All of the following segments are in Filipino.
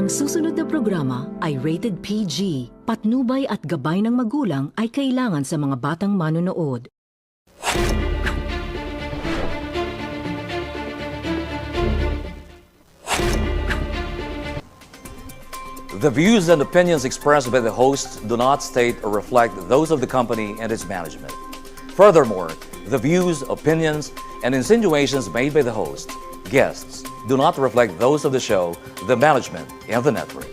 Ang susunod na programa ay rated PG. Patnubay at gabay ng magulang ay kailangan sa mga batang manonood. The views and opinions expressed by the host do not state or reflect those of the company and its management. Furthermore, the views, opinions, and insinuations made by the host, guests, do not reflect those of the show, the management, and the network.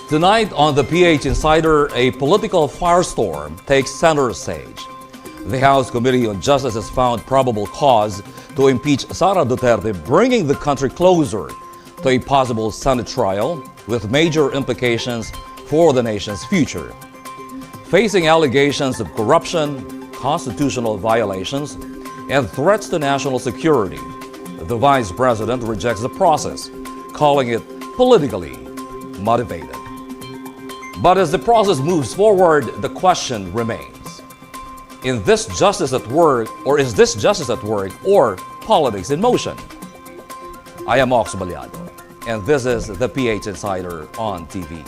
Tonight on the PH Insider, a political firestorm takes center stage. The House Committee on Justice has found probable cause to impeach Sara Duterte, bringing the country closer to a possible Senate trial with major implications for the nation's future. Facing allegations of corruption, constitutional violations, and threats to national security, the Vice President rejects the process, calling it politically motivated. But as the process moves forward, the question remains: is this justice at work, or politics in motion? I am Ox Baliado, and this is the PH Insider on TV.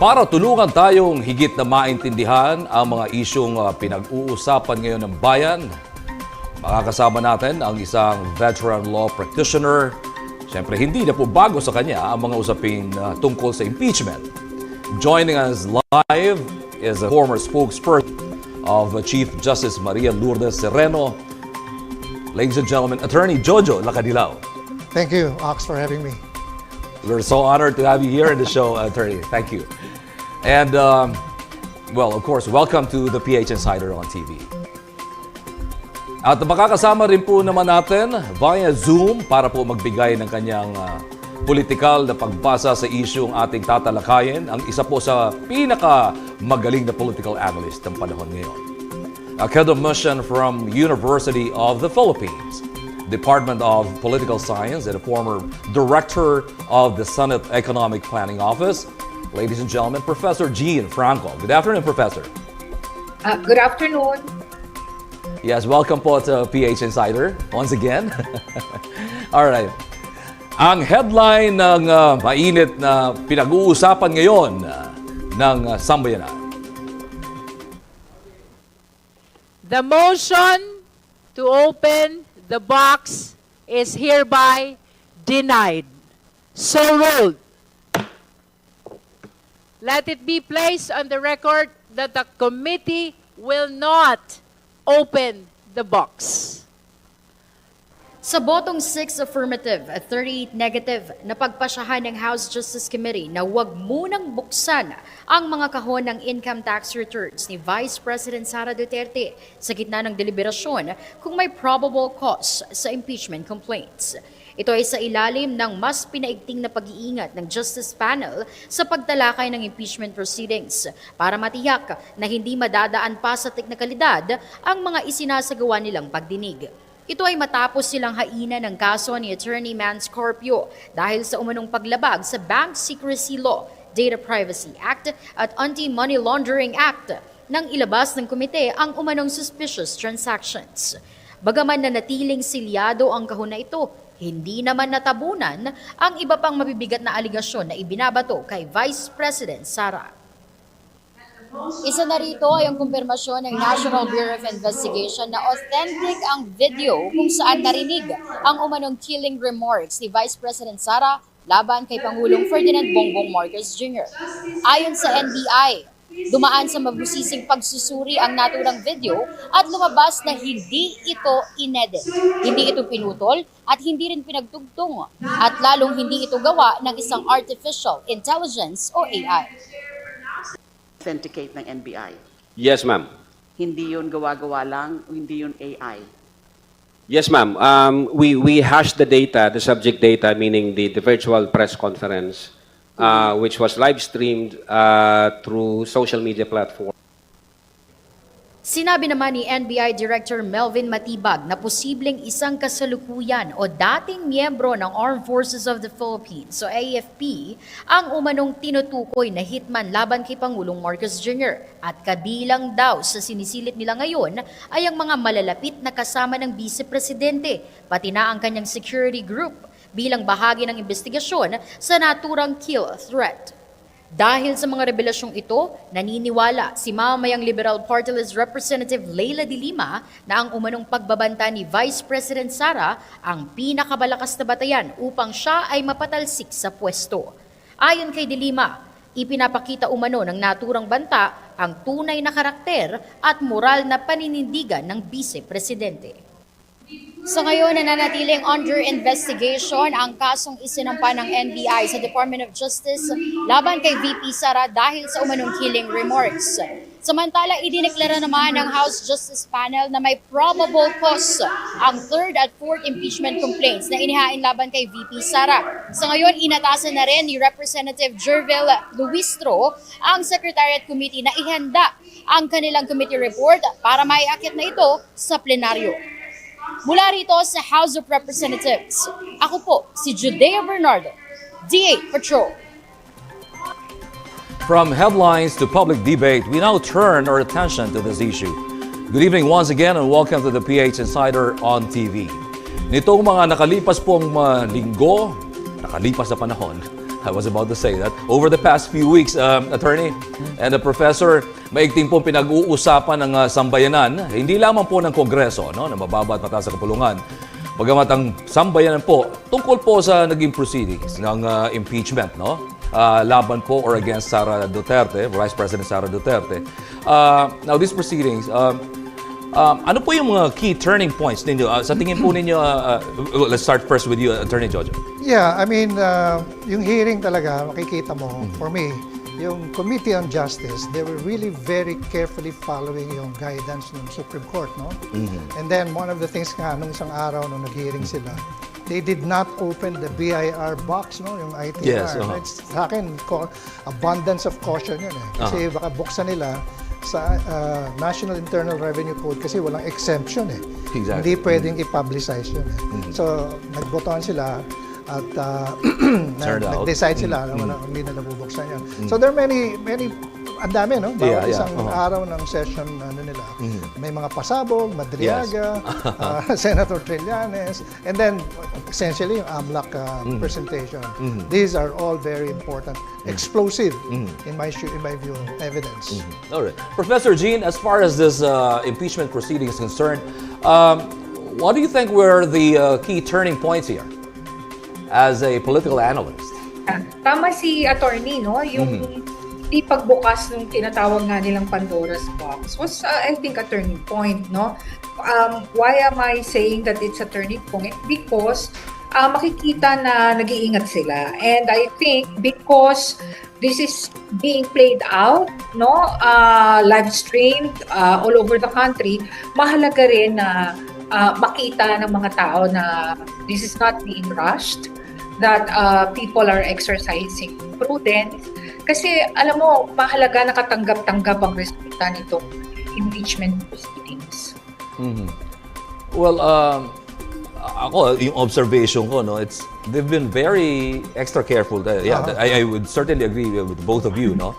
Para tulungan tayong higit na maintindihan ang mga isyong pinag-uusapan ngayon ng bayan, makakasama natin ang isang veteran law practitioner. Siyempre, hindi na po bago sa kanya ang mga usapin tungkol sa impeachment. Joining us live is a former spokesperson of Chief Justice Maria Lourdes Sereno. Ladies and gentlemen, Attorney Jojo Lacadilaw. Thank you, Ox, for having me. We're so honored to have you here in the show, Attorney. Thank you. And, well, of course, welcome to the PH Insider on TV. At makakasama rin po naman natin via Zoom para po magbigay ng kanyang politikal na pagbasa sa isyong ating tatalakayin, ang isa po sa pinakamagaling na political analyst ng panahon ngayon. Academician from University of the Philippines, Department of Political Science, and a former director of the Senate Economic Planning Office. Ladies and gentlemen, Professor Jean Franco. Good afternoon, Professor. Good afternoon. Yes, welcome po to PH Insider once again. All right. Ang headline ng mainit na pinag-uusapan ngayon ng sambayanan. The motion to open the box is hereby denied. So ruled. Let it be placed on the record that the committee will not open the box. Sa botong 6 affirmative at 38 negative, napagpasyahan ng House Justice Committee na huwag munang buksan ang mga kahon ng income tax returns ni Vice President Sara Duterte sa gitna ng deliberasyon kung may probable cause sa impeachment complaints. Ito ay sa ilalim ng mas pinaigting na pag-iingat ng Justice Panel sa pagtalakay ng impeachment proceedings para matiyak na hindi madadaan pa sa teknikalidad ang mga isinasagawa nilang pagdinig. Ito ay matapos silang haina ng kaso ni Attorney Man Scorpio dahil sa umanong paglabag sa Bank Secrecy Law, Data Privacy Act at Anti-Money Laundering Act nang ilabas ng komite ang umanong suspicious transactions. Bagaman na natiling silyado ang kahon na ito, hindi naman natabunan ang iba pang mabibigat na aligasyon na ibinabato kay Vice President Sara. Isa na rito ay ang kumpirmasyon ng National Bureau of Investigation na authentic ang video kung saan narinig ang umanong killing remarks ni Vice President Sara laban kay Pangulong Ferdinand Bongbong Marcos Jr. Ayon sa NBI, dumaan sa mabusising pagsusuri ang naturang video at lumabas na hindi ito inedit, hindi ito pinutol at hindi rin pinagtugtong at lalong hindi ito gawa ng isang artificial intelligence o AI. Authenticate ng NBI. Yes, ma'am. Hindi yun gawa-gawa lang, hindi yun AI. Yes, ma'am. We hashed the data, the subject data, meaning the virtual press conference, which was live streamed through social media platform. Sinabi naman ni NBI Director Melvin Matibag na posibleng isang kasalukuyan o dating miyembro ng Armed Forces of the Philippines o AFP ang umanong tinutukoy na hitman laban kay Pangulong Marcos Jr. At kabilang daw sa sinisilip nila ngayon ay ang mga malalapit na kasama ng Vice Presidente, pati na ang kanyang security group bilang bahagi ng investigasyon sa naturang kill threat. Dahil sa mga revelasyong ito, naniniwala si Mamamayang Liberal Party List Representative Leila de Lima na ang umanong pagbabanta ni Vice President Sara ang pinakamalakas na batayan upang siya ay mapatalsik sa pwesto. Ayon kay de Lima, ipinapakita umano ng naturang banta ang tunay na karakter at moral na paninindigan ng Vice Presidente. Sa ngayon, nananatiling under investigation ang kasong isinampa ng NBI sa Department of Justice laban kay VP Sara dahil sa umanong killing remarks. Samantala, idineklara naman ng House Justice Panel na may probable cause ang 3rd at 4th impeachment complaints na inihain laban kay VP Sara. Sa ngayon, inatasan na rin ni Representative Jervil Luistro ang Secretariat Committee na ihanda ang kanilang committee report para maiakit na ito sa plenaryo. Mula rito sa House of Representatives, ako po si Judea Bernardo, DA Patrol. From headlines to public debate, we now turn our attention to this issue. Good evening once again and welcome to the PH Insider on TV. Nitong mga nakalipas pong linggo, nakalipas na panahon, I was about to say that, over the past few weeks, Attorney and the Professor, maigting pong pinag-uusapan ng sambayanan, hindi lamang po ng Kongreso, no, na mababa at mataas sa kapulungan, bagamat ang sambayanan po, tungkol po sa naging proceedings ng impeachment, no? Laban po or against Sara Duterte, Vice President Sara Duterte. Now, these proceedings, ano po yung mga key turning points ninyo? Sa tingin po ninyo, let's start first with you, Attorney Jojo. Yeah, I mean, yung hearing talaga, makikita mo, for me, yung Committee on Justice, they were really very carefully following yung guidance ng Supreme Court, no? And then, one of the things nga, nung isang araw, nung nag-hearing sila, they did not open the BIR box, no? Yung ITR. Yes, It's, sa akin, abundance of caution yun eh. Kasi baka buksan nila sa National Internal Revenue Code kasi walang exemption eh. Exactly. Hindi pwedeng i-publicize yun eh. So, nagbotohan sila at nag-decide sila na hindi na nabubuksan yun. So, there are many, ang dami, no? Bawat isang araw ng session nila. May mga pasabog, Madriaga, Senator Trillanes, and then, essentially, yung AMLAC presentation. These are all very important, explosive, in my view, evidence. All right. Professor Jean, as far as this impeachment proceeding is concerned, what do you think were the key turning points here as a political analyst? Tama si attorney, no? Yung di pagbukas nung tinatawag nga nilang Pandora's box was, I think, a turning point, no? Why am I saying that it's a turning point? Because makikita na nag-iingat sila. And I think because this is being played out, no? Live streamed all over the country, mahalaga rin na makita ng mga tao na this is not being rushed, that people are exercising prudence. Kasi alam mo, mahalaga nakatanggap-tanggap ang resulta nitong impeachment proceedings. Well, ako, yung observation ko, no, they've been very extra careful. I would certainly agree with both of you, no?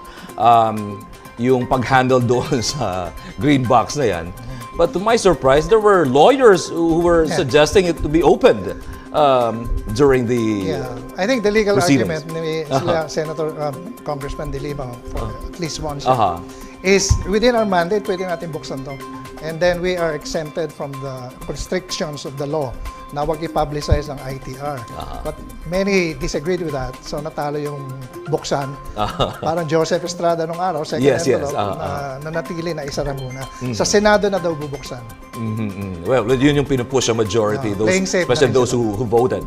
Yung pag-handle doon sa green box na yan. But to my surprise, there were lawyers who were suggesting it to be opened during the I think the legal proceedings. argument ni Senator Congressman De Lima for at least once is within our mandate, pwede natin buksan to. And then we are exempted from the restrictions of the law na wag i-publicize ang ITR. But many disagreed with that. So natalo yung buksan. Parang Joseph Estrada nung araw, second envelope, na natili na isara muna. Sa Senado na daw bubuksan. Well, yun yung pinupush ang majority, especially those who voted.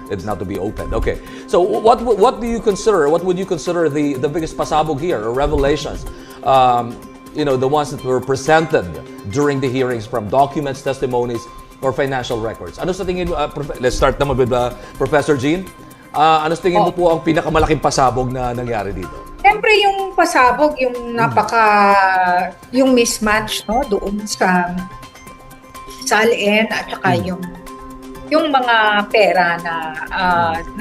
It's not to be opened. Okay. So what do you consider? What would you consider the biggest pasabog here or revelations? You know, the ones that were presented during the hearings from documents, testimonies, or financial records. Ano sa tingin mo, let's start naman with Professor Jean. Ano sa tingin mo po ang pinakamalaking pasabog na nangyari dito? Siyempre yung pasabog, yung yung mismatch, no, doon sa SALN at saka yung mga pera na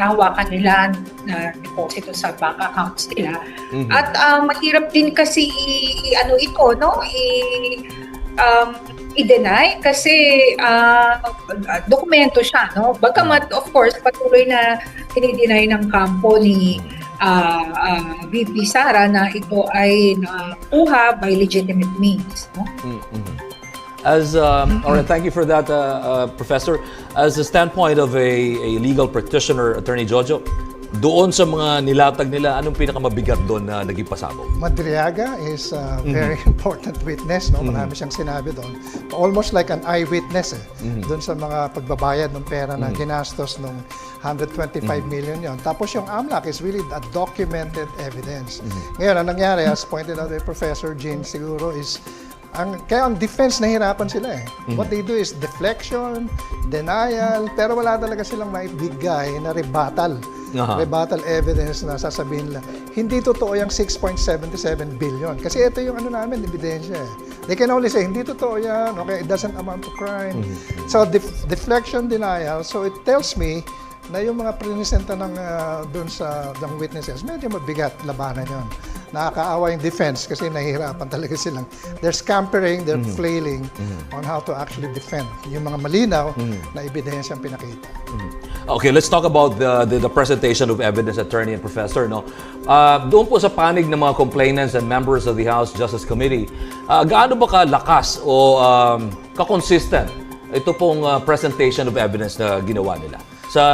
nahawakan nila na deposito sa bank accounts nila. At mahirap din kasi i-deny kasi dokumento siya, no? Bagamat of course patuloy na dinideny ng kampo ni VP Sara na ito ay nakuha by legitimate means, no? As all right, thank you for that, Professor. As a standpoint of a legal practitioner, Attorney Jojo, doon sa mga nilatag nila, anong pinakamabigat doon na naging pasabog? Madriaga is a very important witness, no? Marami siyang sinabi doon. Almost like an eyewitness doon sa mga pagbabayad ng pera na ginastos nung 125 million yon. Tapos yung AMLAC is really a documented evidence. Ngayon, ang nangyari, as pointed out by Professor Jean siguro, is kaya ang defense nahirapan sila eh. What they do is deflection, denial, pero wala talaga silang maibigay na rebuttal. Rebuttal evidence na sasabihin nila, hindi totoo yung 6.77 billion. Kasi ito yung namin, ebidensya eh. They can only say, hindi totoo yan, okay, it doesn't amount to crime. So, deflection, denial, so it tells me na yung mga prinisenta doon sa witnesses, medyo mabigat labanan yon. Nakakaawa yung defense kasi nahihirapan talaga silang. They're scampering, they're flailing on how to actually defend yung mga malinaw na ebidensya ang pinakita. Okay, let's talk about the presentation of evidence, Attorney and Professor. No? Doon po sa panig ng mga complainants and members of the House Justice Committee, gaano ba kalakas o ka-consistent ito pong presentation of evidence na ginawa nila?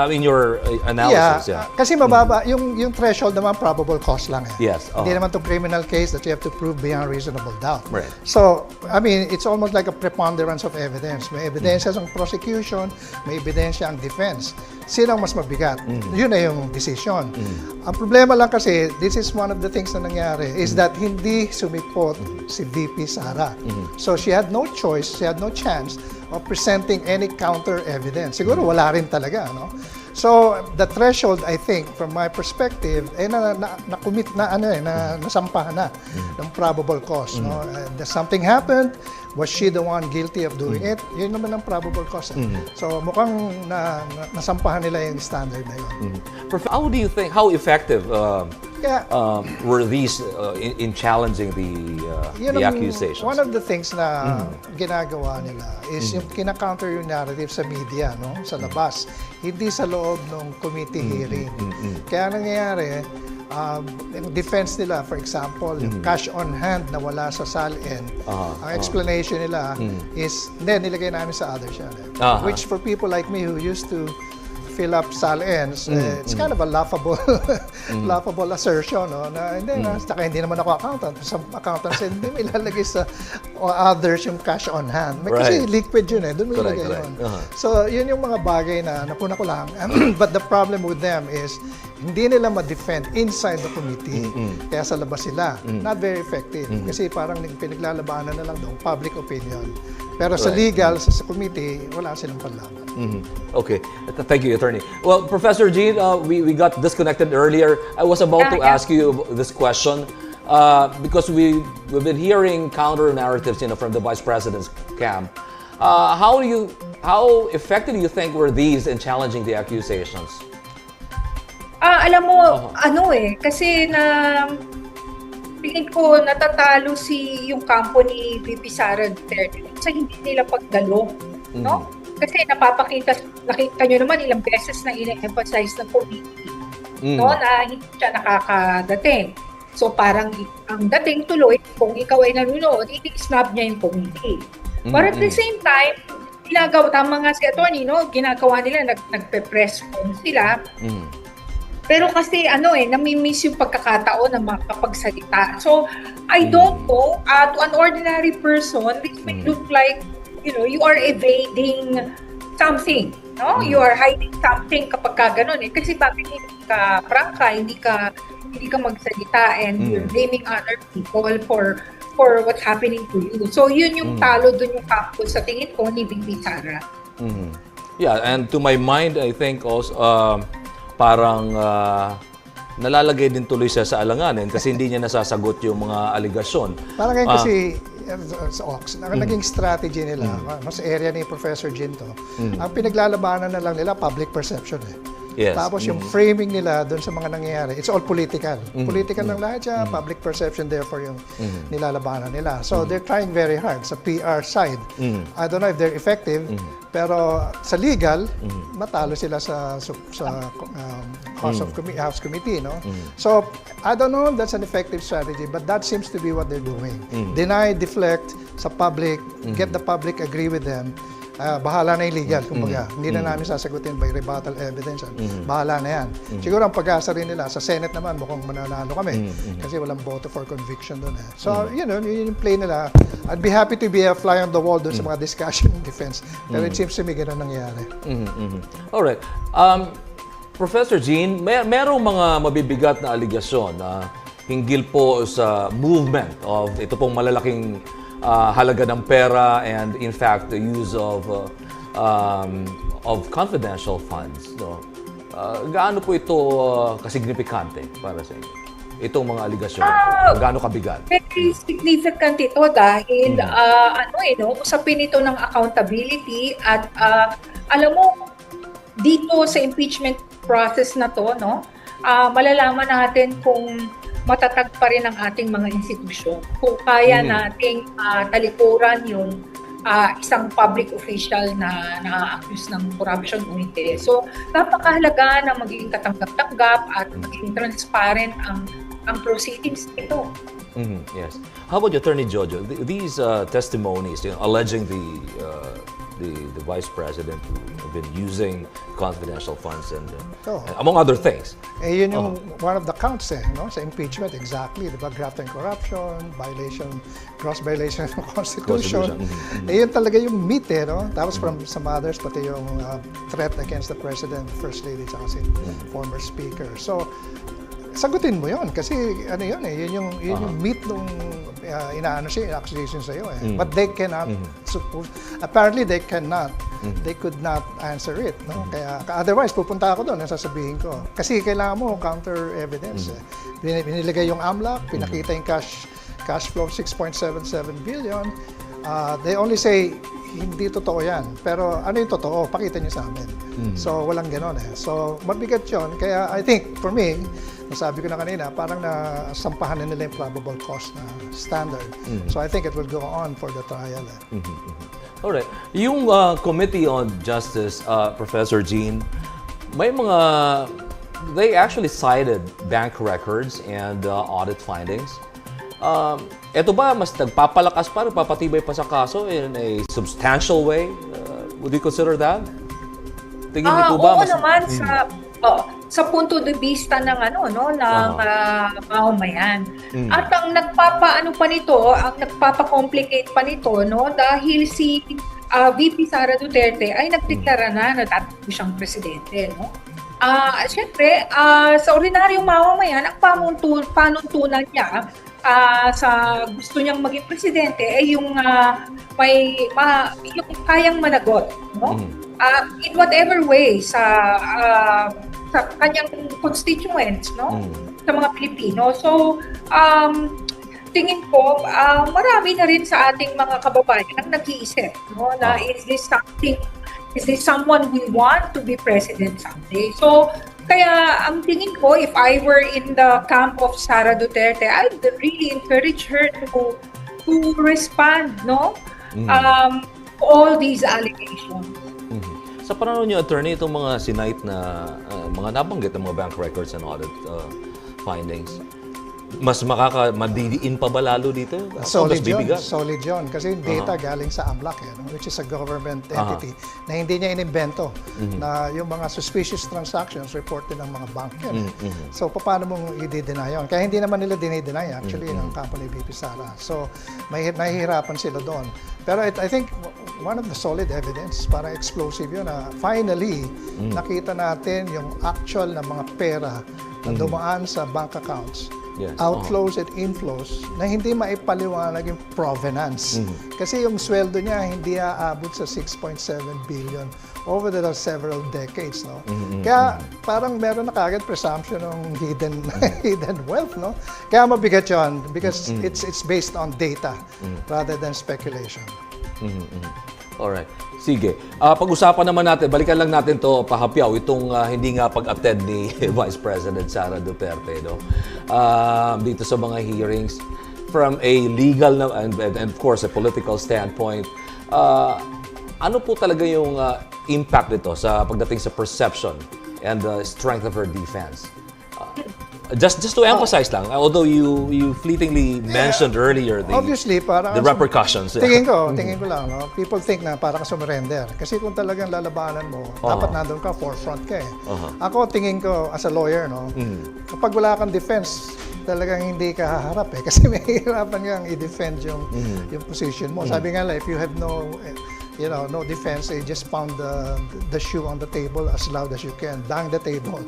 In your analysis, Kasi mababa, yung threshold naman probable cause lang eh. Yes. Hindi naman to criminal case that you have to prove beyond reasonable doubt. Right. So, I mean, it's almost like a preponderance of evidence. May ebidensya ang prosecution, may ebidensya ang defense. Sino ang mas mabigat? Yun na yung decision. Ang problema lang kasi, this is one of the things na nangyari, is that hindi sumipot si VP Sara. So, she had no choice, she had no chance of presenting any counter evidence. Siguro wala rin talaga, no? So, the threshold, I think, from my perspective, na-commit nasampahan na ng probable cause, no? Something happened, was she the one guilty of doing it? Yun naman ang probable cause. So, mukhang nasampahan nila yung standard na yun. How do you think, how effective were these in challenging the accusations? One of the things na ginagawa nila is yung kina-counter yung narrative sa media, no? Sa labas, hindi sa loob ng committee hearing. Kaya nangyayari, yung defense nila, for example, yung cash on hand na wala sa SALN, ang explanation nila is, hindi, nilagay namin sa other channel. Which for people like me who used to fill up SALNs, it's kind of a laughable assertion, no? Na hindi naman ako accountant. Some accountants hindi mo ilalagay sa others yung cash on hand. Kasi liquid yun eh, doon mo ilagay yun. So, yun yung mga bagay na napuna ko lang. But the problem with them is, hindi nila ma-defend inside the committee. Kaya sa labas sila. Not very effective. Kasi parang pinaglalabanan na lang doon, public opinion. Pero sa legal, sa committee, wala silang panlaban. Okay. Thank you, Attorney. Well, Professor Jean, we got disconnected earlier. I was about to ask you this question because we've been hearing counter narratives, from the Vice President's camp. How effective do you think were these in challenging the accusations? Alam mo, kasi tingin ko natatalo yung kampo ni VP Sara Duterte sa hindi nila pagdalo, no? Kasi nakita nyo naman ilang beses na ina-emphasize ng committee, no, na hindi siya nakakadating. So parang ang dating tuloy, kung ikaw ay nanonood, i-snub niya yung committee. But at the same time, tama nga si Atty., no, ginagawa nila, nagpe-press con sila. Pero kasi nami-miss yung pagkakataon na makapagsalita. So, I don't know, to an ordinary person, this may look like, you are evading something, no? You are hiding something kapag ka ganun eh. Kasi bakit hindi ka prangka, hindi ka magsalita and you're blaming other people for what's happening to you. So, yun yung talo dun yung kampo sa tingin ko ni VP Sara. Yeah, and to my mind, I think also, parang nalalagay din tuloy siya sa alanganin kasi hindi niya nasasagot yung mga aligasyon. Parang ngayon kasi sa Ox, naging strategy nila, mas area ni Professor Ginto, ang pinaglalabanan na lang nila, public perception eh. Yes. Tapos yung framing nila doon sa mga nangyayari, it's all political. Political lang lahat siya, public perception therefore yung nilalabanan nila. So they're trying very hard sa PR side. I don't know if they're effective, pero sa legal, matalo sila sa House Committee, no? So I don't know if that's an effective strategy, but that seems to be what they're doing. Deny, deflect sa public, get the public agree with them. Bahala na yung legal, kumbaga. Hindi na namin sasagutin by rebuttal evidence. Bahala na yan. Siguro ang pag-asa rin nila, sa Senate naman, mukhang mananalo kami. Kasi walang vote for conviction doon. So, yun yung play nila. I'd be happy to be a fly on the wall doon sa mga discussion in defense. Pero it seems to me ganun nangyayari. Alright. Professor Jean, merong mga mabibigat na aligasyon na hinggil po sa movement of ito pong malalaking halaga ng pera and in fact the use of confidential funds. No? Gaano po ito kasignifikante para sa inyo? Itong mga aligasyon, gaano kabigat? Very significant ito dahil usapin ito ng accountability at alam mo, dito sa impeachment process na to, no, malalaman natin kung matatag pa rin ang ating mga institusyon. Kung kaya nating talikuran yung isang public official na na-accuse ng corruption o hindi. So, napakahalaga na magiging katanggap-tanggap at magiging transparent ang proceedings nito. Yes. How about Attorney Jojo? These testimonies alleging the Vice President who have been using confidential funds and among other things. Yun yung one of the counts no? Sa impeachment, exactly. Diba? Graft and corruption, gross violation of Constitution. Yun talaga yung meat no? Tapos from some others, pati yung threat against the President, First Lady, tsaka si former Speaker. So, sagutin mo yun kasi yun yung meat nung accusation sa'yo But they cannot apparently they could not answer it, no? Kaya otherwise pupunta ako doon, sasabihin ko. Kasi kailangan mo counter evidence. Binilagay yung AMLAC, pinakita yung cash flow 6.77 billion. They only say hindi totoo yan. Pero ano yung totoo? Pakita niyo sa amin. So walang ganon So mabigat yun. Kaya I think for me, nasabi ko na kanina, parang nasampahan na nila yung probable cause na standard. So I think it will go on for the trial. Alright. Yung Committee on Justice, Professor Jean, may mga, they actually cited bank records and audit findings. Ito ba, mas nagpapalakas pa, nagpapatibay pa sa kaso in a substantial way? Would you consider that? Tingin niyo po ba? Oo naman, sa punto de vista ng mamamayan. At ang nagpapaano pa nito, ang nagpapa-complicate pa nito, no, dahil si VP Sara Duterte ay nagdeklara na tatakbo siyang presidente, no. Siyempre, sa ordinaryong mamamayan, ang panuntunan niya sa gusto niyang maging presidente ay yung yung kayang managot, no? In whatever way sa kanyang constituents, no? Sa mga Pilipino. So, tingin ko, marami na rin sa ating mga kababayan ang nag-iisip, no? Na is this someone we want to be president someday? So, kaya ang tingin ko, if I were in the camp of Sara Duterte, I'd really encourage her to respond, no? All these allegations. Sa panahon niyo, attorney, itong mga sinight na mga nabanggit ng mga bank records and audit findings, mas madidiin pa ba lalo dito? Solid yun. Kasi yung data galing sa AMLAC, which is a government entity, na hindi niya inimbento, na yung mga suspicious transactions reported ng mga bank yan. So, paano mong i-deny yun? Kaya hindi naman nila dinay actually, ng company VP Sara. So, mahihirapan sila doon. Pero I think one of the solid evidence, para explosive yun, na finally, nakita natin yung actual na mga pera na dumaan sa bank accounts Yes. outflows at inflows na hindi maipaliwanag yung provenance. Kasi yung sweldo niya hindi aabot sa 6.7 billion over the several decades, no? Kaya parang meron na kagad presumption ng hidden hidden wealth, no? Kaya mabigat 'yon because it's based on data rather than speculation. Alright. Sige. Pag-usapan naman natin, balikan lang natin to pahapyaw, itong hindi nga pag-attend ni Vice President Sara Duterte, no? Dito sa mga hearings, from a legal and of course a political standpoint, ano po talaga yung impact nito sa pagdating sa perception and the strength of her defense? Just to emphasize lang, although you fleetingly mentioned earlier Obviously, the repercussions. Tingin ko lang, no? People think na parang surrender. Kasi kung talagang lalabanan mo, dapat nandun ka, forefront ka eh. Ako, tingin ko, as a lawyer, no? Kapag wala kang defense, talagang hindi ka haharap eh. Kasi may hirapan kang i-defend yung position mo. Sabi nga lang, if you have no defense, they just pound the shoe on the table as loud as you can, bang the table.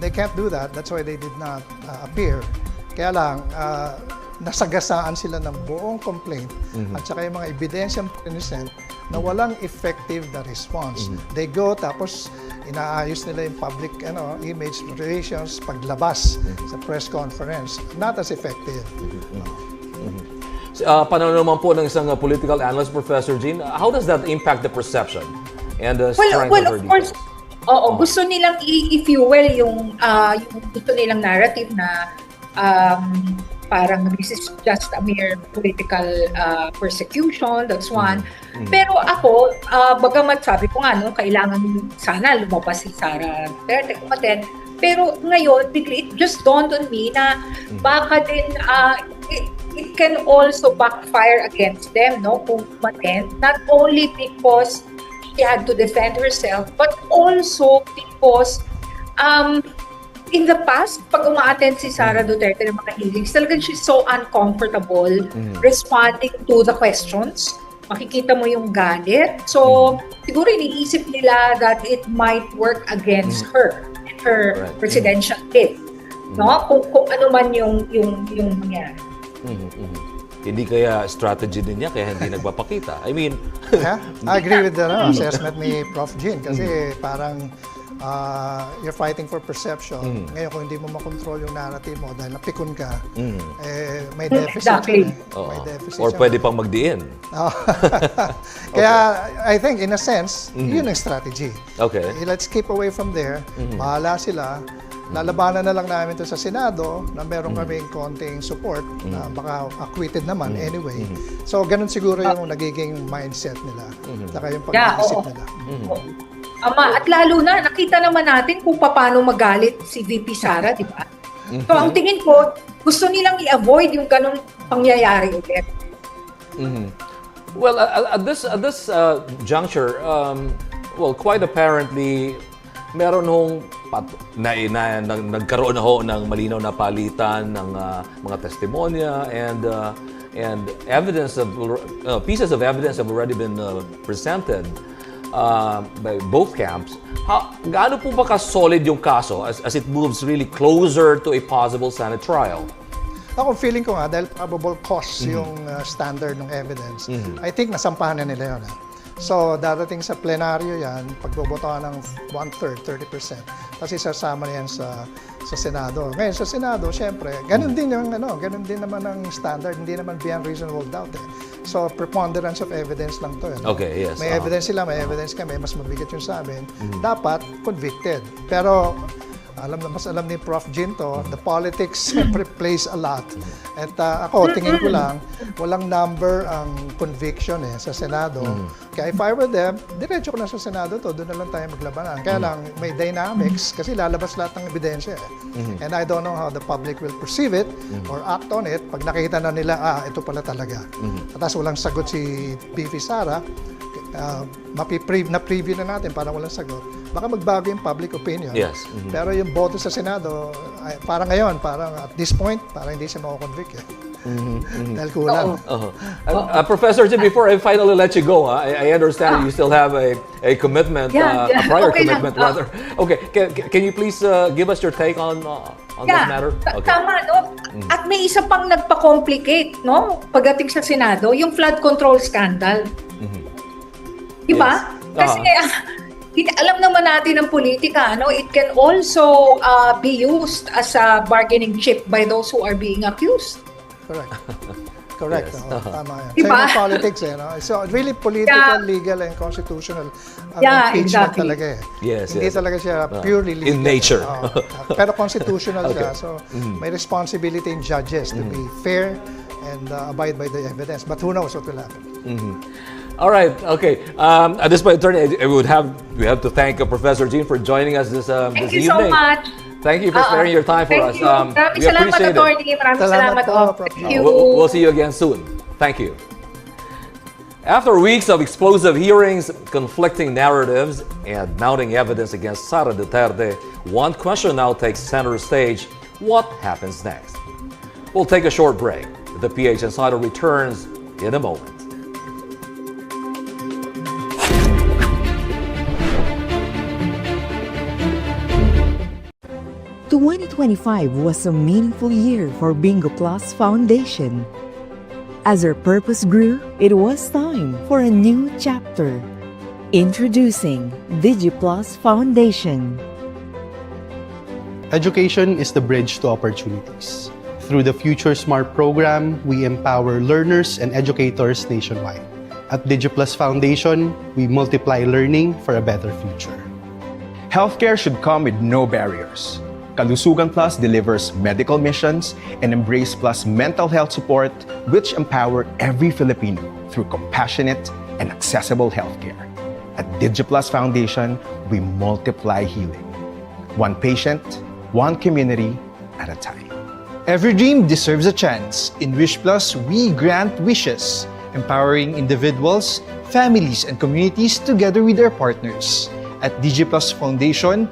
They can't do that. That's why they did not appear. Kaya lang, nasagasaan sila ng buong complaint at saka yung mga ebidensyang present na walang effective na response. They go, tapos inaayos nila yung public image relations paglabas sa press conference. Not as effective. Pananaw naman po ng isang political analyst, Professor Jean, how does that impact the perception and the strength Well, of her of course, defense? gusto nilang i-fuel yung gusto nilang narrative na parang this is just a mere political persecution, that's one. Pero ako, bagamat sabi ko nga, no, kailangan sana lumabas si Sara Duterte, kumaten. Pero ngayon, bigla, it just dawned on me na baka din it can also backfire against them, no? Kung kumaten, not only because she had to defend herself, but also because in the past, pag uma-attend si Sara Duterte ng mga hearings, talagang she's so uncomfortable responding to the questions. Makikita mo yung galit. So, siguro iniisip nila that it might work against her and her presidential bid. No? Kung ano man yung mangyari. Hindi kaya strategy din niya kaya hindi nagpapakita? I mean... Yeah, I agree with the assessment ni Prof. Jean kasi parang you're fighting for perception. Ngayon, kung hindi mo makontrol yung narrative mo dahil napikon ka, may deficit. Exactly. May deficit. Or pwede pang magdiin. Kaya, I think, in a sense, yun ang strategy. Okay. Let's keep away from there. Bahala sila. Lalabanan na lang namin ito sa Senado na meron kaming konting support na baka acquitted naman anyway. So, ganun siguro yung nagiging mindset nila. Saka yung pag-iisip nila. At lalo na, nakita naman natin kung paano magalit si VP Sara, di ba? So, ang tingin ko, gusto nilang i-avoid yung ganung pangyayari ulit. Well, at this juncture, quite apparently, meron hong nagkaroon na ho ng malinaw na palitan ng mga testimonya and evidence of pieces of evidence have already been presented by both camps. Gaano po ba ka-solid yung kaso as it moves really closer to a possible Senate trial? Ako, feeling ko nga, dahil probable cause yung standard ng evidence, I think nasampahan na nila yun. So, darating sa plenaryo yan, pagbobotohan ng 1/3, 30%. Tapos isasama na yan sa Senado. Ngayon, sa Senado, syempre, ganun din naman ang standard, hindi naman beyond reasonable doubt. So, preponderance of evidence lang to. Okay, yes. May evidence sila, may evidence kami, mas mabigat yung sa amin. Dapat convicted. Pero, mas alam ni Prof. Jean to, the politics siyempre plays a lot. At ako, tingin ko lang, walang number ang conviction sa Senado. Kaya if I were them, diretso ko na sa Senado to, doon na lang tayo maglabanan. Kaya lang, may dynamics kasi lalabas lahat ng ebidensya. And I don't know how the public will perceive it or act on it pag nakita na nila, ito pala talaga. At tapos walang sagot si VP Sara, na-preview na natin para walang sagot. Baka magbago yung public opinion. Yes. Pero yung boto sa Senado, parang ngayon, parang at this point, parang hindi siya mako-convict. Dahil kulang. Professor Jim, before I finally let you go, I understand you still have a commitment, a prior Okay lang. commitment rather. Okay, can you please give us your take on this matter? Okay. Tama, no? At may isa pang nagpa-complicate, no? Pagdating sa Senado, yung flood control scandal. Diba? Yes. Kasi alam naman natin ng politika, no? It can also be used as a bargaining chip by those who are being accused. Correct. Correct. Yes. Tama yan. Diba? Same with politics, no? So, really political, legal, and constitutional ang impeachment exactly. talaga Yes, Hindi yes. talaga siya purely legal. In nature. Pero constitutional Okay. siya. So, may responsibility in judges to be fair and abide by the evidence. But who knows what will happen. All right. Okay. At this point, Attorney, we have to thank Professor Jean for joining us this Thank you evening. so much. Thank you for sparing your time for us. Thank you. Maraming We salamat, appreciate it. Attorney. Maraming salamat. Prof. Thank you. We'll see you again soon. Thank you. After weeks of explosive hearings, conflicting narratives, and mounting evidence against Sara Duterte, one question now takes center stage: what happens next? We'll take a short break. The PH Insider returns in a moment. 2025 was a meaningful year for Bingo Plus Foundation. As our purpose grew, it was time for a new chapter. Introducing DigiPlus Foundation. Education is the bridge to opportunities. Through the Future Smart program, we empower learners and educators nationwide. At DigiPlus Foundation, we multiply learning for a better future. Healthcare should come with no barriers. Kalusugan Plus delivers medical missions, and Embrace Plus mental health support, which empower every Filipino through compassionate and accessible healthcare. At DigiPlus Foundation, we multiply healing. One patient, one community at a time. Every dream deserves a chance. In Wish Plus, we grant wishes, empowering individuals, families, and communities together with their partners. At DigiPlus Foundation,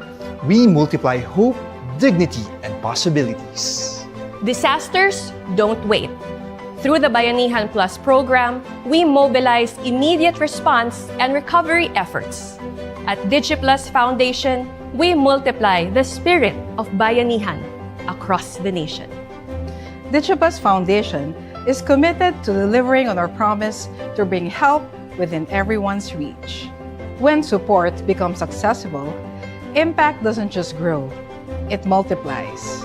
we multiply hope, dignity, and possibilities. Disasters don't wait. Through the Bayanihan Plus program, we mobilize immediate response and recovery efforts. At DigiPlus Foundation, we multiply the spirit of Bayanihan across the nation. DigiPlus Foundation is committed to delivering on our promise to bring help within everyone's reach. When support becomes accessible, impact doesn't just grow, it multiplies.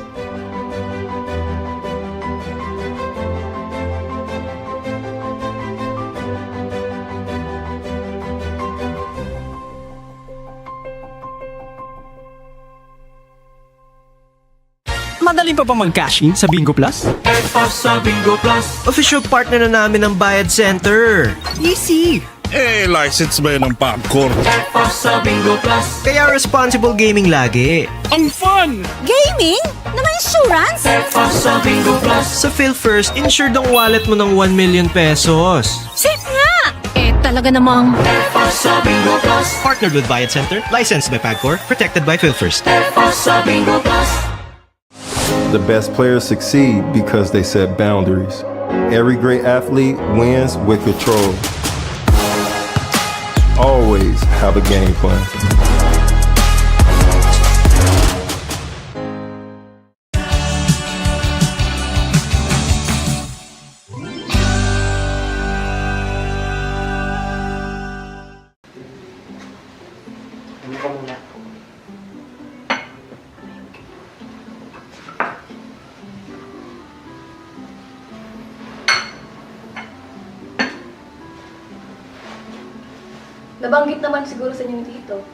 Madaling pa ba mag-cash in sa Bingo Plus? Sa Bingo Plus. Official partner na namin ng Bayad Center. Easy! License ba yun ng Popcorn? Sa Bingo Plus. Kaya responsible gaming lagi. Ang fun! Gaming? Na may insurance? Sa Bingo Plus. Sa PhilFirst, insured ang wallet mo ng 1 million pesos. Safe nga! Talaga namang... Sa Bingo Plus. Partnered with Bayad Center, licensed by PAGCOR, protected by PhilFirst. Sa Bingo Plus. The best players succeed because they set boundaries. Every great athlete wins with control. Always have a game plan. Nabanggit naman siguro sa inyong tito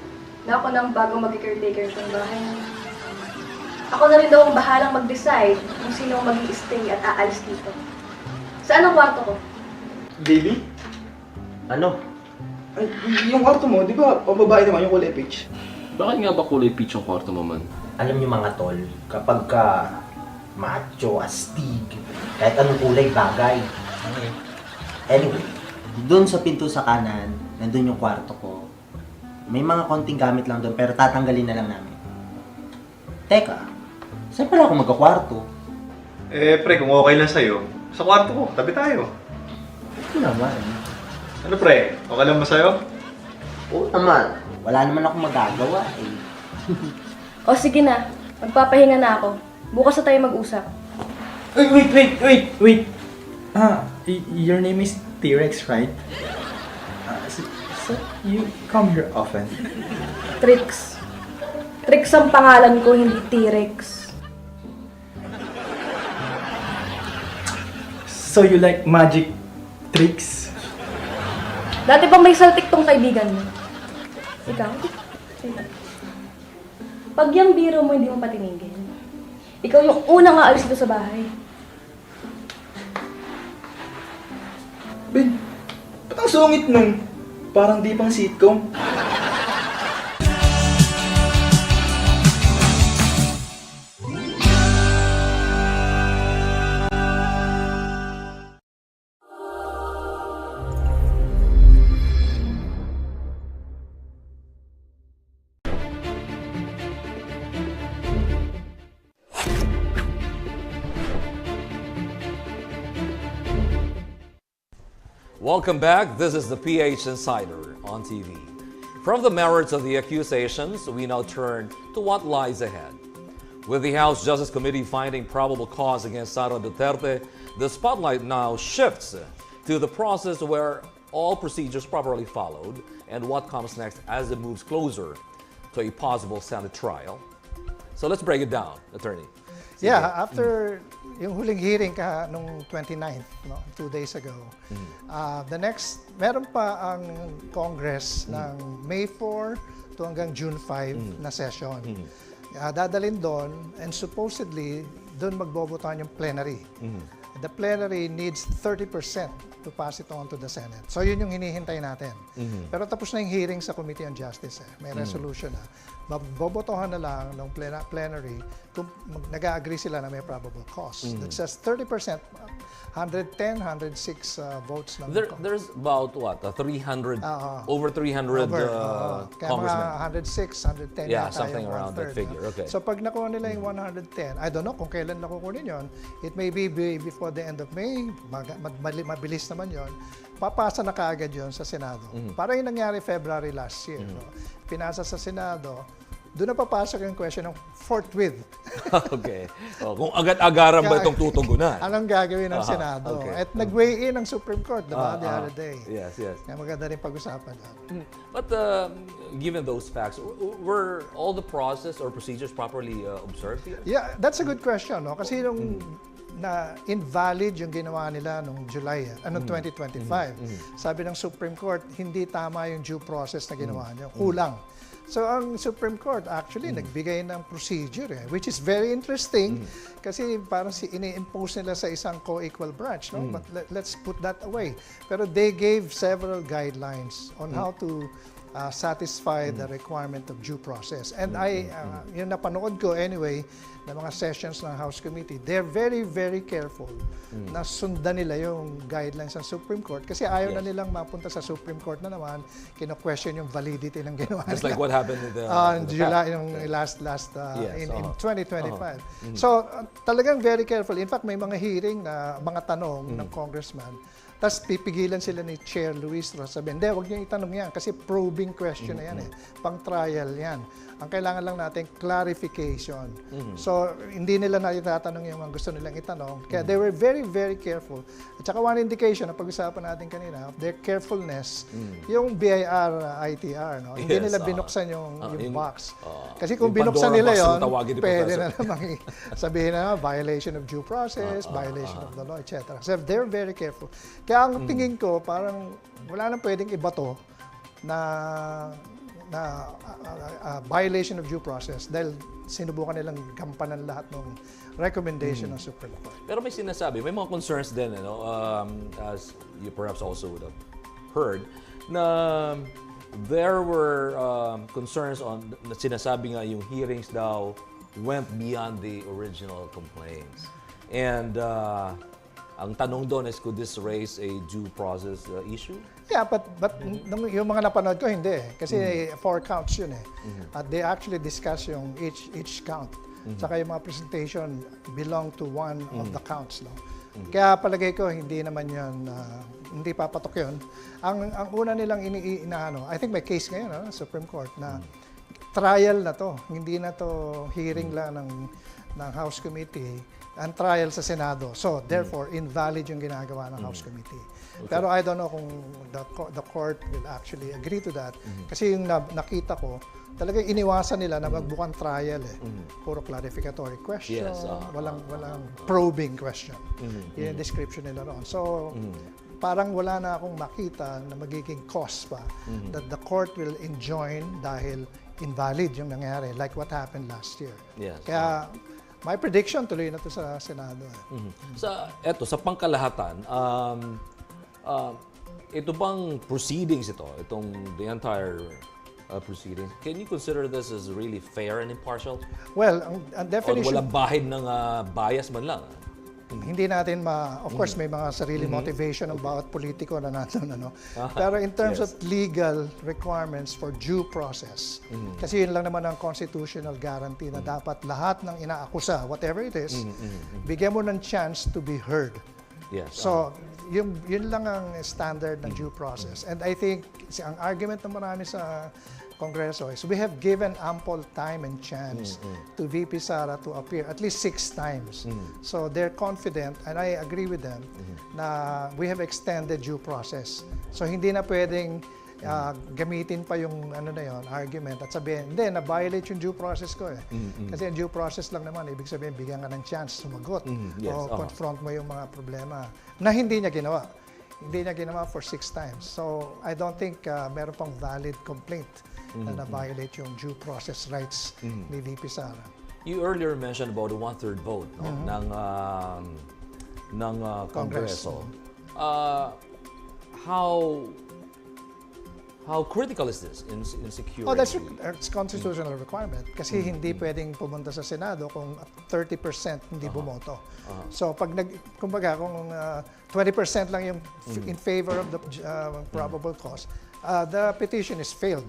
na ako nang bagong mag-caretaker ng bahay niya. Ako na rin daw ang bahalang mag-decide kung sino ang mag-i-stay at aalis dito. Saan ang kwarto ko? Baby? Ano? Ay, yung kwarto mo, di ba pababae naman yung kulay peach? Bakit nga ba kulay peach yung kwarto mo man? Alam niyo mga tol, kapag ka macho, astig, kahit anong kulay, bagay. Anyway, doon sa pinto sa kanan, nandun yung kwarto ko. May mga konting gamit lang doon, pero tatanggalin na lang namin. Teka, saan pala ako magkakwarto? Pre, kung okay lang sa'yo, Sa kwarto ko, tabi tayo. Ito naman. Ano pre, okay lang ba sa'yo? Oo naman. Wala naman akong magagawa eh. O sige na, magpapahinga na ako. Bukas na tayo mag-usap. Wait! Your name is T-Rex, right? So you come here often? Trix. Trix ang pangalan ko, hindi T-Rex. So you like magic tricks? Dati pa may saltik tong kaibigan mo. Ikaw? Pag yung biro mo hindi mo patinigin, ikaw yung unang aalis dito sa bahay. Ben, ba't ang sungit nung parang di pang sitcom? Welcome back. This is the PH Insider on TV. From the merits of the accusations, we now turn to what lies ahead. With the House Justice Committee finding probable cause against Sara Duterte, the spotlight now shifts to the process where all procedures properly followed and what comes next as it moves closer to a possible Senate trial. So let's break it down, Attorney. Yeah, after yung huling hearing nung 29th, 2 days ago, the next, meron pa ang Congress ng May 4 to hanggang June 5 na session. Dadalhin doon and supposedly doon magbobotohan yung plenary. The plenary needs 30% to pass it on to the Senate. So yun yung hinihintay natin. Pero tapos na yung hearing sa Committee on Justice. May resolution na. Bobotohan na lang ng plenary kung nag-agree sila na may probable cause. That says 30%, 110, 106 votes lang. There's about what? 300, over 300 kaya congressmen. mga 106, 110 Yeah, yata something yung around that one-third, figure. Okay. So pag nakuha nila yung 110, I don't know kung kailan nakukunin yon. It may be before the end of May, mabilis naman yon. Papasa na kaagad yon sa Senado. Parang yung nangyari February last year. No? Pinasa sa Senado, doon na papasok yung question ng forthwith. Okay. Kung agad-agaran ba itong tutugunan? Anong gagawin ng Senado? Okay. At nag-weigh in ang Supreme Court, diba, the other day. Yes. Kaya maganda rin pag-usapan. But given those facts, were all the process or procedures properly observed here? Yeah, that's a good question. No? Kasi nung na invalid yung ginawa nila noong July, 2025. Sabi ng Supreme Court, hindi tama yung due process na ginawa nyo. Kulang. So ang Supreme Court actually nagbigay ng procedure which is very interesting kasi parang ini-impose nila sa isang co-equal branch, no? But let's put that away. Pero they gave several guidelines on how to satisfy the requirement of due process. And yung napanood ko anyway, na mga sessions ng House Committee, they're very, very careful na sundan nila yung guidelines ng Supreme Court kasi ayaw na nilang mapunta sa Supreme Court na naman, kino-question yung validity ng ginawa nila. Just like what happened in July, yung last in 2025. So, talagang very careful. In fact, may mga hearing na mga tanong ng congressman. Tapos pipigilan sila ni Chair Luis Ross. Sabi, hindi, huwag niyo itanong yan kasi probing question na yan pang-trial yan. Ang kailangan lang natin, clarification. So, hindi nila tatanong yung mga gusto nilang itanong. Kaya they were very, very careful. At saka one indication na pag-usapan natin kanina, of their carefulness, yung BIR, ITR. No? Hindi nila binuksan yung box. Kasi kung binuksan nila yon, pwede na namang sabihin na violation of due process, violation of the law, etc. So, they're very careful. Kaya ang tingin ko, parang wala nang pwedeng ibato na violation of due process dahil sinubukan nilang gampanan lahat ng recommendation ng Supreme Court. Pero may sinasabi, may mga concerns din, as you perhaps also would have heard, na there were concerns on, sinasabi nga yung hearings daw went beyond the original complaints. And ang tanong doon is, could this raise a due process issue? Yeah, but yung mga napanood ko, hindi. Kasi 4 counts yun At they actually discuss yung each count. Saka yung mga presentation belong to one of the counts. No? Kaya palagay ko, hindi naman yun, hindi papatok yun. Ang una nilang inaano, I think may case ngayon, Supreme Court, na trial na to. Hindi na to hearing lang ng House Committee, ang trial sa Senado. So, therefore, invalid yung ginagawa ng House Committee. Pero I don't know kung the court will actually agree to that. Kasi yung nakita ko, talagang iniwasan nila na magbukang trial Puro clarificatory question, walang probing question. Yun yung description nila roon. So, parang wala na akong makita na magiging cause pa that the court will enjoin dahil invalid yung nangyari, like what happened last year. Kaya, my prediction, tuloy na to sa Senado. Sa pangkalahatan, ito bang proceedings itong the entire proceedings, can you consider this as really fair and impartial? Well, ang definition... O walang bahid ng bias man lang? Hindi natin of course, may mga sarili motivation ng bawat politiko na nandun, Pero in terms of legal requirements for due process, kasi yun lang naman ang constitutional guarantee na dapat lahat ng inaakusa, whatever it is, bigyan mo ng chance to be heard. So, yun lang ang standard ng due process. And I think, ang argument ng marami sa Kongreso is we have given ample time and chance to VP Sara to appear at least 6 times. So they're confident, and I agree with them, na we have extended due process. So hindi na pwedeng gamitin pa yung argument at sabihin, hindi, na-violate yung due process ko Kasi ang due process lang naman, ibig sabihin, bigyan ka ng chance sumagot o confront mo yung mga problema na hindi niya ginawa. Hindi niya ginawa for 6 times. So I don't think meron pang valid complaint na na-violate yung due process rights ni VP Sara. You earlier mentioned about the 1/3 vote ng Kongreso. How critical is this in securing? That's constitutional requirement. Kasi hindi pwedeng pumunta sa Senado kung 30% hindi bumoto. So pag kumbaga kung 20% lang yung in favor of the probable cause, the petition is failed.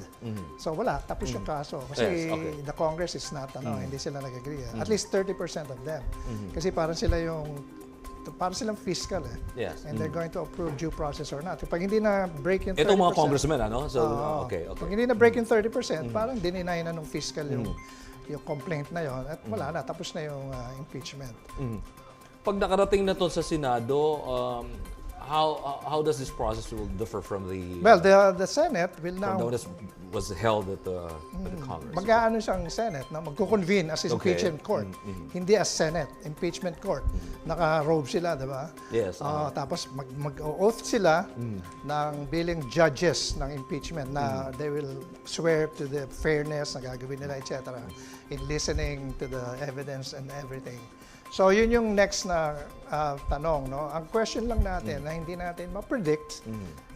So wala, tapos yung kaso. Kasi the Congress is not, hindi sila nag-agree. At least 30% of them. Kasi parang silang fiscal and they're going to approve due process or not. Pag hindi na break yung 30%. Ito mga congressmen, So, okay. Pag hindi na break yung 30%, parang dininay na ng fiscal yung complaint na yon at wala na, tapos na yung impeachment. Pag nakarating na to sa Senado, how does this process will differ from the... Well, the Senate will now... From the one that was held at the Congress. Mag-aano siyang Senate, magkukonvene as impeachment court. Hindi as Senate, impeachment court. Naka-robe sila, di ba? Yes. Tapos mag-oath sila ng bilang judges ng impeachment na they will swear to the fairness na gagawin nila, etc. In listening to the evidence and everything. So, yun yung next na tanong, Ang question lang natin na hindi natin ma-predict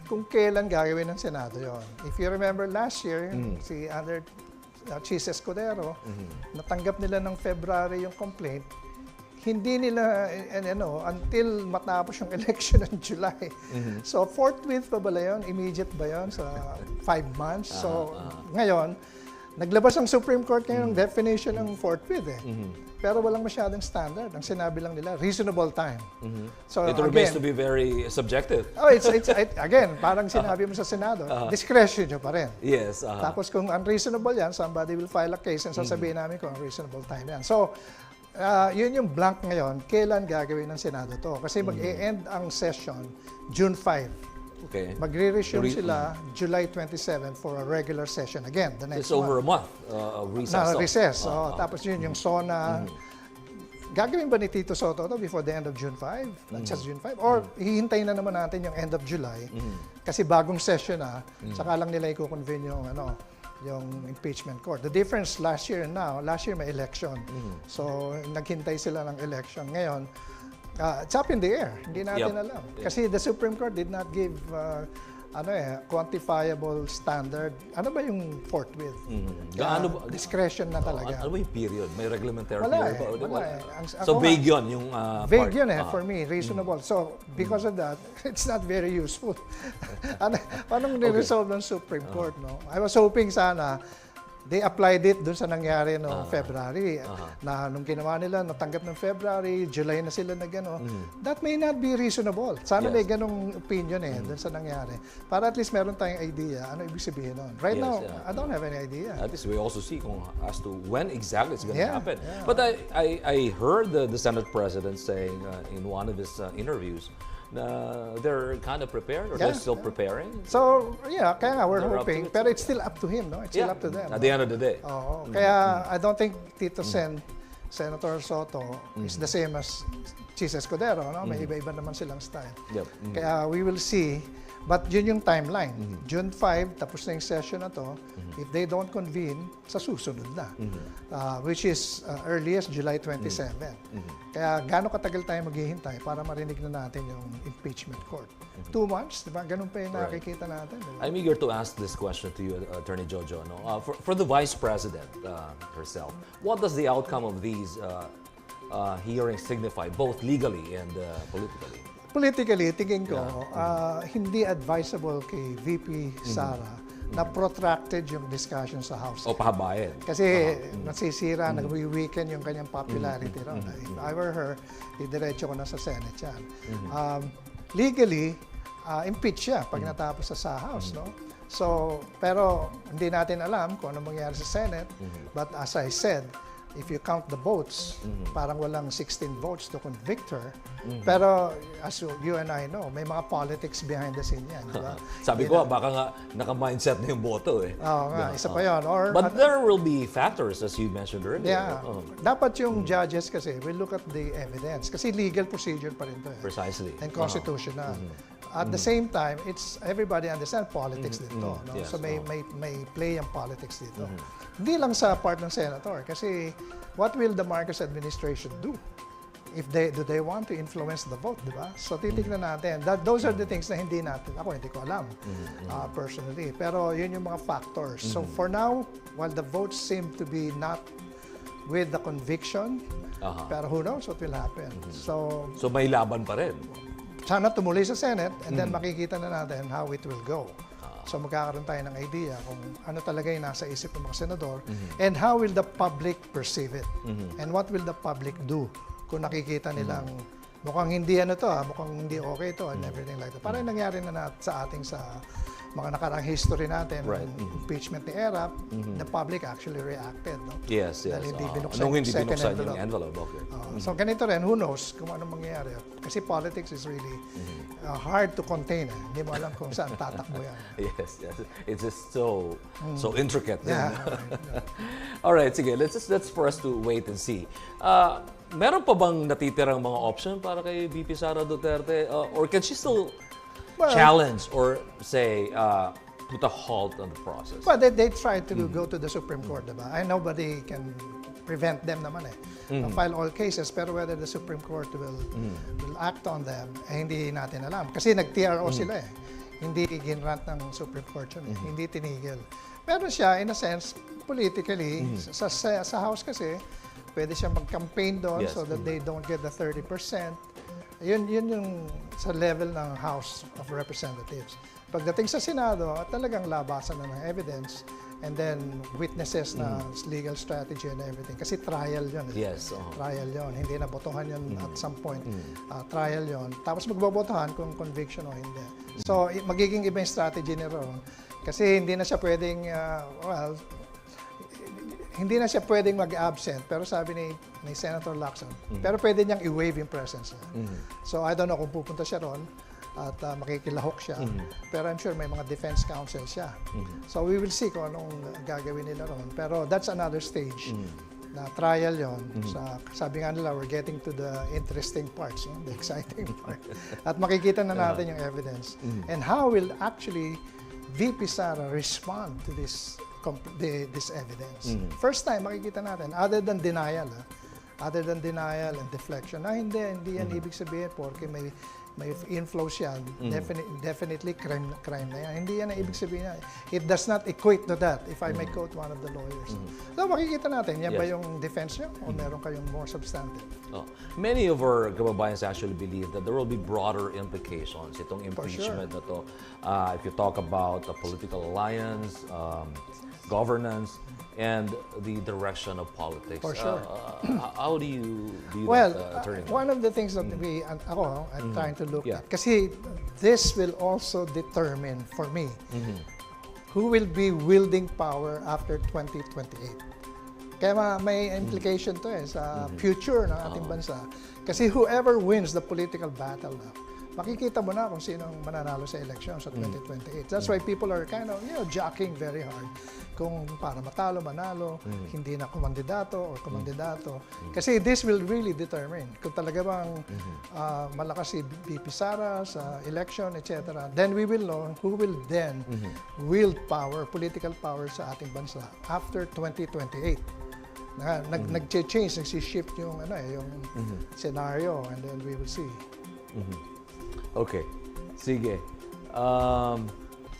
kung kailan gagawin ng Senado yon. If you remember last year, si under Chis Escudero, natanggap nila ng February yung complaint, hindi nila, until matapos yung election ng July. So, forthwith pa ba yun? Immediate ba yun sa 5 months? So, ngayon, naglabas ang Supreme Court ngayon ng definition ng forthwith Pero walang masyadong standard. Ang sinabi lang nila, reasonable time. So it remains to be very subjective. Again, parang sinabi mo sa Senado, discretion nyo pa rin. Yes. Tapos kung unreasonable yan, somebody will file a case and sasabihin namin kung unreasonable time yan. So, yun yung blank ngayon, kailan gagawin ng Senado to? Kasi mag-e-end ang session June 5. Okay. Magre-resume sila July 27 for a regular session again the next It's over a month recess. Tapos yun yung SONA. Gagawin ba ni Tito Soto to before the end of June 5? Just June 5? Or hihintayin na naman natin yung end of July kasi bagong session saka lang nila i-convene yung impeachment court. The difference last year and now, last year may election. So naghintay sila ng election. Ngayon, it's up in the air. Hindi natin alam. Kasi the Supreme Court did not give quantifiable standard. Ano ba yung forthwith? Discretion na talaga. Ano ba yung period? May reglementary period ba? Wala. So vague yun yung vague yun for me. Reasonable. So because of that, it's not very useful. Paano ni-resolve ng Supreme Court? I was hoping sana they applied it dun sa nangyari noong February. Na nung ginawa nila, natanggap ng February, July na sila na gano'n. That may not be reasonable. Sana may ganong opinion dun sa nangyari. Para at least meron tayong idea ano ibig sabihin nun. Right now, I don't have any idea. At least we also see as to when exactly it's going to happen. But I heard the Senate President saying in one of his interviews they're kind of prepared, or they're still preparing. So, kaya nga we're hoping, pero it's still up to him, no? It's still up to them. At the end of the day. Oo. Kaya I don't think Tito Senator Soto is the same as Chis Escudero, no? May iba-iba naman silang style. Kaya we will see. But yun yung timeline. June 5, tapos na yung session na to. If they don't convene, sa susunod na. Which is earliest July 27. Kaya gano'ng katagal tayo maghihintay para marinig na natin yung impeachment court? 2 months, di ba? Ganun pa yung nakikita natin. Diba? I'm eager to ask this question to you, Attorney Jojo. No? For the Vice President herself, what does the outcome of these hearings signify, both legally and politically? Politically, tingin ko, hindi advisable kay VP Sara na protracted yung discussion sa House. O pahabayan. Kasi nasisira, nag-weaken yung kanyang popularity ron. If I were her, didiretso ko na sa Senate yan. Legally, impeach siya pag natapos sa House, no? So, pero hindi natin alam kung ano mangyayari sa Senate. But as I said, if you count the votes, parang walang 16 votes to convict her. Pero as you and I know, may mga politics behind the scene yan, di ba? Sabi ko, baka nga naka-mindset na yung boto eh. Oo nga, isa pa yun. But there will be factors, as you mentioned earlier. Yeah. Dapat yung judges kasi will look at the evidence. Kasi legal procedure pa rin to eh. Precisely. And constitutional. At the same time, it's everybody understand politics dito. No? Yes, So may play ang politics dito. Hindi lang sa part ng senator. Kasi what will the Marcos administration do? If do they want to influence the vote, di ba? So titignan natin. Those are the things na hindi ko alam personally. Pero yun yung mga factors. So for now, while the votes seem to be not with the conviction, pero who knows what will happen. So may laban pa rin. Sana tumuloy sa Senate and then makikita na natin how it will go. So magkakaroon tayo ng idea kung ano talaga yung nasa isip ng mga senador and how will the public perceive it and what will the public do kung nakikita nilang mukhang hindi mukhang hindi okay to and everything like that. Parang nangyari na sa ating sa mga nakarang history natin, impeachment ni Erap, the public actually reacted. No? Yes. Dahil hindi binuksan Nung hindi binuksan envelope. yung envelope. Okay. So ganito rin, who knows kung ano mangyayari. Kasi politics is really hard to contain. Hindi mo alam kung saan tatakbo yan. Yes. It's just so intricate. Yeah. All right, sige. Let's for us to wait and see. Meron pa bang natitirang mga option para kay VP Sara Duterte? Or can she still challenge or say put a halt on the process? Well, they try to go to the Supreme Court, diba? And nobody can prevent them naman file all cases, pero whether the Supreme Court will act on them, hindi natin alam. Kasi nag-TRO sila Hindi ginrant ng Supreme Court yun Hindi tinigil. Pero siya, in a sense, politically, sa House kasi, pwede siya mag-campaign doon so that they don't get the 30%. Yun yung sa level ng House of Representatives. Pagdating sa Senado, talagang labasan na ng evidence and then witnesses na legal strategy and everything. Kasi trial yun. Yes. Trial yun. Hindi na botohan yun at some point. Trial yun. Tapos magbobotohan kung conviction o hindi. So, magiging iba yung strategy ni Ron. Kasi hindi na siya pwedeng, hindi na siya pwedeng mag-absent, pero sabi ni Senator Lacson, pero pwede niyang i-waive yung presence niya. So I don't know kung pupunta siya ron at makikilahok siya. Pero I'm sure may mga defense counsel siya. So we will see kung anong gagawin nila ron. Pero that's another stage na trial yon. Sabi nga nila, we're getting to the interesting parts, the exciting part. At makikita na natin yung evidence. And how will actually VP Sara respond to this evidence. First time makikita natin, other than denial and deflection, hindi yan ibig sabihin porque may inflows yan, definitely crime na yan. Hindi yan ang ibig sabihin yan. It does not equate to that, if I may quote one of the lawyers. So makikita natin, yan ba yung defense niya o meron kayong more substantive? Many of our kababayans actually believe that there will be broader implications itong impeachment na to. If you talk about a political alliance, governance, and the direction of politics. For sure. How do you do Well, that, Attorney? one of the things that I'm trying to look at, kasi this will also determine for me who will be wielding power after 2028. Kaya may implication to sa future ng ating bansa. Kasi whoever wins the political battle now, makikita mo na kung sino ang mananalo sa election sa 2028. That's why people are kind of, jockeying very hard kung para matalo, manalo, hindi na kumandidato or kumandidato. Kasi this will really determine kung talaga bang malakas si VP Sara sa election, etc. Then we will know who will then wield power, political power sa ating bansa after 2028. Nag-change, nag-shift yung scenario, and then we will see. Okay. Sige.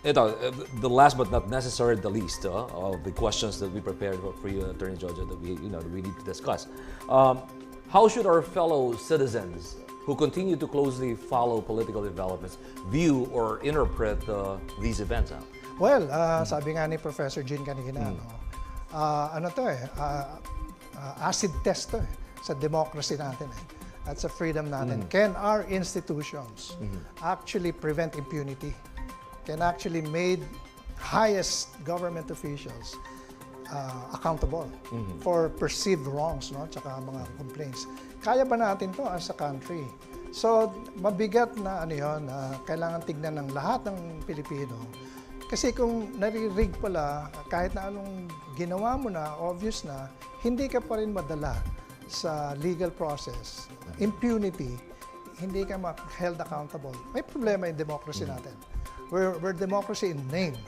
The last but not necessarily the least of the questions that we prepared for you, Attorney Jojo, that we need to discuss. How should our fellow citizens who continue to closely follow political developments view or interpret these events? Well, sabi nga ni Professor Jean kanina, acid test to sa democracy natin. That's a freedom natin. Can our institutions actually prevent impunity? Can actually make highest government officials accountable for perceived wrongs, tsaka mga complaints? Kaya ba natin to as a country? So, mabigat na kailangan tignan ng lahat ng Pilipino. Kasi kung naririg pala, kahit na anong ginawa mo na, obvious na, hindi ka pa rin madala sa legal process, impunity, hindi ka held accountable. May problema in democracy natin. We're democracy in name,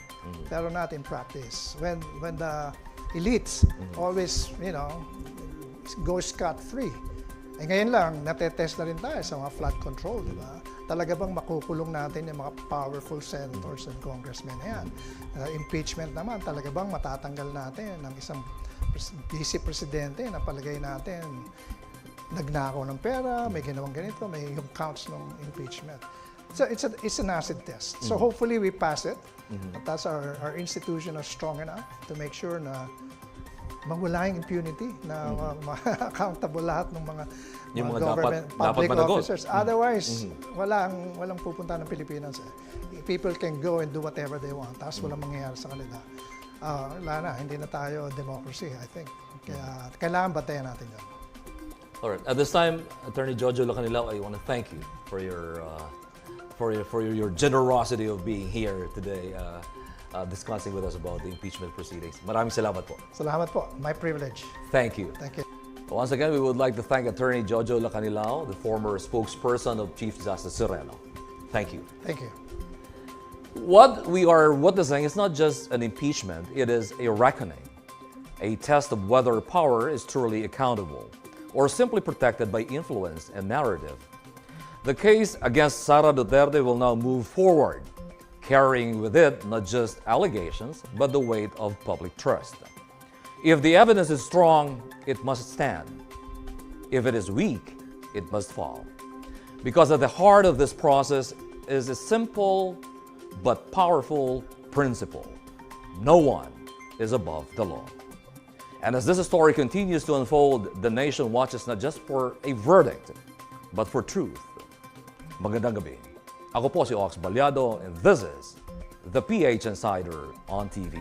pero not in practice. When the elites always, go scot-free. Ngayon lang, natetest na rin tayo sa mga flood control, di ba? Talaga bang makukulong natin yung mga powerful senators and congressmen na yan? Impeachment naman, talaga bang matatanggal natin ng isang vice-presidente na palagay natin nagnakaw ng pera, may ginawang ganito, may yung counts ng impeachment. So it's an acid test. So hopefully we pass it. At that's our institution are strong enough to make sure na mawala yung impunity, na accountable lahat ng mga government, public officers. Otherwise, walang pupunta ng Pilipinas. People can go and do whatever they want. Tapos walang mangyayari sa kanila. Wala na, hindi na tayo democracy, I think. Kaya kailangan batayan natin yan. All right. At this time, Attorney Jojo Lacanilao, I want to thank you for your generosity of being here today, discussing with us about the impeachment proceedings. Maraming salamat po. Salamat po. My privilege. Thank you. Thank you. Once again, we would like to thank Attorney Jojo Lacanilao, the former spokesperson of Chief Justice Sereno. Thank you. Thank you. What we are witnessing is not just an impeachment, it is a reckoning, a test of whether power is truly accountable or simply protected by influence and narrative. The case against Sara Duterte will now move forward, carrying with it not just allegations, but the weight of public trust. If the evidence is strong, it must stand. If it is weak, it must fall. Because at the heart of this process is a simple but powerful principle. No one is above the law. And as this story continues to unfold, the nation watches not just for a verdict, but for truth. Magandang gabi. Ako po si Ox Balyado, and this is the PH Insider on TV.